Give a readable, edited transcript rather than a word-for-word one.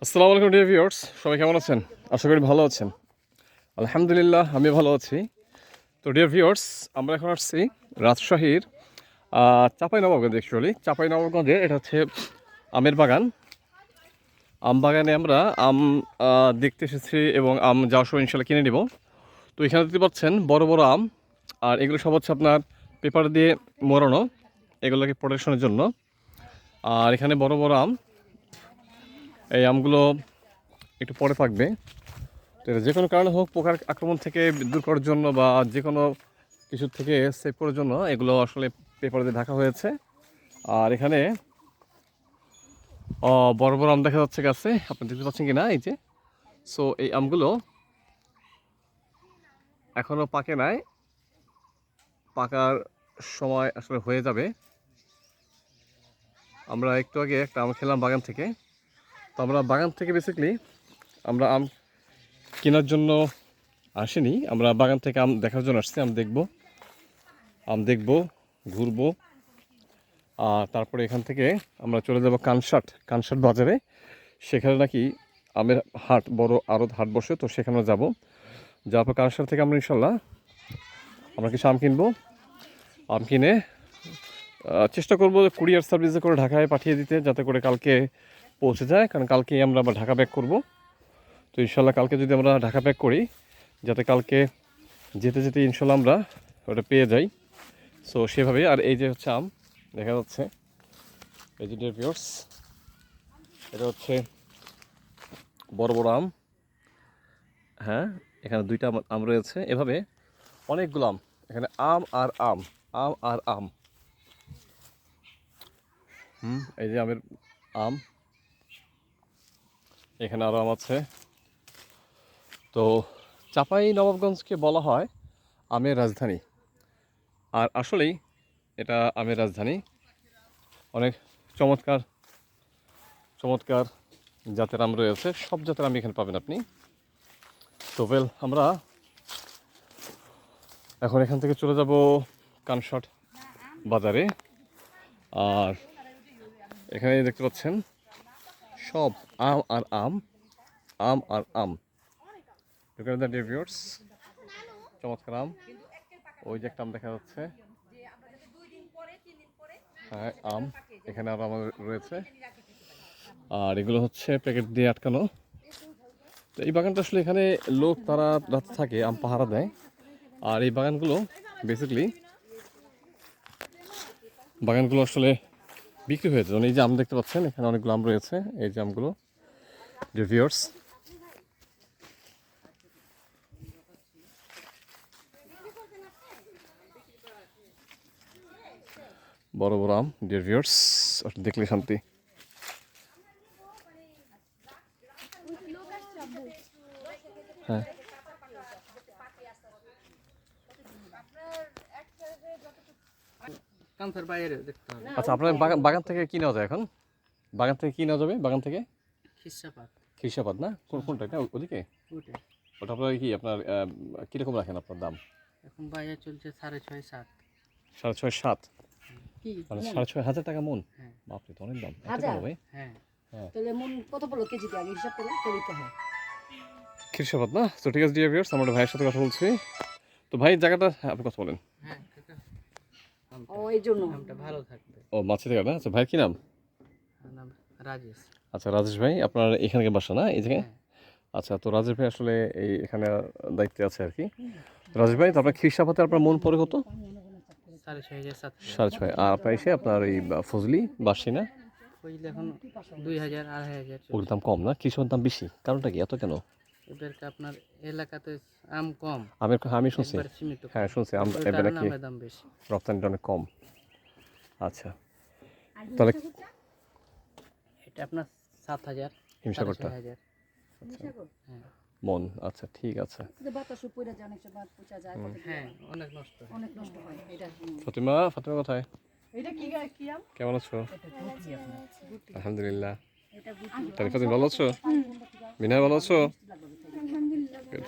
আসসালামু আলাইকুম dear viewers, সবাই কেমন আছেন? আশা করি ভালো আছেন। আলহামদুলিল্লাহ আমি ভালো আছি। তো ডিয়ার ভিউয়ার্স, আমরা এখন আসছি রাজশাহীর চাঁপাইনবাবগঞ্জ। অ্যাকচুয়ালি চাঁপাইনবাবগঞ্জে এটা হচ্ছে আমের বাগান। আম বাগানে আমরা আম দেখতে এসেছি এবং আম যাওয়ার সময় ইনশাল্লাহ কিনে নেব। তো এখানে দেখতে পাচ্ছেন বড় বড় আম, আর এগুলো সব হচ্ছে আপনার পেপার দিয়ে মোড়ানো, এগুলোকে প্রোটেকশনের জন্য। আর এখানে বড় বড় আম, এই আমগুলো একটু পরে পাকবে। তো এটা যে কোনো কারণে হোক, পোকার আক্রমণ থেকে দূর করার জন্য বা যে কোনো কিছু থেকে সেভ করার জন্য এগুলো আসলে পেপার দিয়ে ঢাকা হয়েছে। আর এখানে বড় বড় আম দেখা যাচ্ছে গাছে, আপনি দেখতে পাচ্ছেন কি না? এই যে, সো এই আমগুলো এখনও পাকে নাই, পাকার সময় আসলে হয়ে যাবে। আমরা একটু আগে একটা আম খেলাম বাগান থেকে। তো আমরা বাগান থেকে বেসিক্যালি আমরা আম কেনার জন্য আসিনি, আমরা বাগান থেকে আম দেখার জন্য আসছি। আম দেখবো, ঘুরবো। আর তারপরে এখান থেকে আমরা চলে যাব কানসাট বাজারে। সেখানে নাকি আমের হাট, বড় আড়ত হাট বসে, তো সেখানে যাব। যাওয়ার পর কানসাট থেকে আমরা ইনশাল্লাহ আমরা কিছু আম কিনবো। আম কিনে চেষ্টা করব কুরিয়ার সার্ভিসে করে ঢাকায় পাঠিয়ে দিতে, যাতে করে কালকে পৌঁছে যায়। কারণ কালকেই আমরা আবার ঢাকা ব্যাক করব। তো ইনশাল্লাহ কালকে যদি আমরা ঢাকা ব্যাক করি, যাতে কালকে যেতে যেতে ইনশাল্লাহ আমরা ওটা পেয়ে যাই। সো সেভাবেই। আর এই যে হচ্ছে আম দেখা যাচ্ছে, এই যে ডিয়ার ভিউয়ার্স, এটা হচ্ছে বড় বড় আম। হ্যাঁ, এখানে দুইটা আম রয়েছে, এভাবে অনেকগুলো আম। এখানে আম আর আম, আম আর আম। এই যে আমের আম, এখানে আরও আম আছে। তো চাঁপাইনবাবগঞ্জকে বলা হয় আমের রাজধানী। আর আসলেই এটা আমের রাজধানী। অনেক চমৎকার চমৎকার জাতের আম রয়েছে, সব জাতের আম এখানে পাবেন আপনি। তো আমরা এখন এখান থেকে চলে যাব কানসাট বাজারে। আর এখানে দেখতে পাচ্ছেন সব আম আর আম, আম আর আম। ভিউয়ার্স, চমৎকার আম। ওই যে একটা আম দেখা যাচ্ছে, হ্যাঁ আম। এখানে আরও আম রয়েছে, আর এগুলো হচ্ছে প্যাকেট দিয়ে আটকানো। তো এই বাগানটা আসলে এখানে লোক তারা রাতে থাকে, আম পাহারা দেয়। আর এই বাগানগুলো আসলে বিক্রি হয়েছে। এই যে আম দেখতে পাচ্ছেন, এখানে অনেকগুলো আম রয়েছে, এই যে আমগুলো ভিউয়ার্স। বড় বড় আম ডিয়ার ভিউয়ার্স, দেখলে শান্তি। হ্যাঁ, আচ্ছা, আপনার বাগান থেকে কি নেওয়া যায় এখন? বাগান থেকে কি নেওয়া যাবে? বাগান থেকে খিরসাপাত না? কোনটা এটা? ওদিকে ওটা আপনার কি, আপনার কীরকম রাখেন আপনার দাম? এখন বাজার চলছে 6.5-7। 6.5-7 মানে 6.5 হাজার টাকা মন? হ্যাঁ। বাপরে, তো অনেক দাম। ভাই হ্যাঁ, তাহলে মন কত পড়লো কেজিতে আগে হিসাব করুন, তবেই তো হয়। খিরসাপাত না? তো ঠিক আছে ডিয়ার ভিউয়ার্স, আমরা ভাইয়ের সাথে কথা বলছি। তো ভাই জায়গাটা, আপনি কথা বলেন। হ্যাঁ, ও এই জন্য নামটা ভালো থাকবে। ও, মাছি থেকে না? আচ্ছা, ভাই কি নাম? নাম রাজেশ। আচ্ছা, রাজেশ ভাই, আপনার এখানকার বাসা না এই জায়গায়? হ্যাঁ। আচ্ছা, তো রাজেশ ভাই আসলে এই এখানে দায়িত্বে আছে আর কি। রাজেশ ভাই, তো আপনার খিরসাপাতে আপনার মন পড়ে কত? 6.5-7। 6.5। আর আপনার এসে আপনার এই ফজলি বাসি না, কইলে এখন 2,000-2,500। ওগুলোর দাম কম না? খিরসাপাতের দাম বেশি, কারণটা কি এত কেন? ওদেরকে আপনার এলাকাতে আম কম, আমি শুনছি। একবার সীমিত। হ্যাঁ, শুনছি আম ওই এবার কারণে নাকি আমের দাম বেশি। রপ্তানিটা অনেক কম। আচ্ছা, তাহলে এটা আপনার 7,000, হিমসাগরটা 6,500। হ্যাঁ, মন। আচ্ছা, ঠিক আছে। বাতাসও পড়ে যায়, অনেক সময় পচা যায়, হ্যাঁ, অনেক নষ্ট হয়। অনেক নষ্ট হয় এটা। ফাতিমা কোথায়? এটা কি আম? কেমন আছো? এটা গুটি আপনার। আলহামদুলিল্লাহ। এটা গুটি। তারিফা, তুমি ভালো আছো? বিনয় ভালো আছো? আলহামদুলিল্লাহ। Good.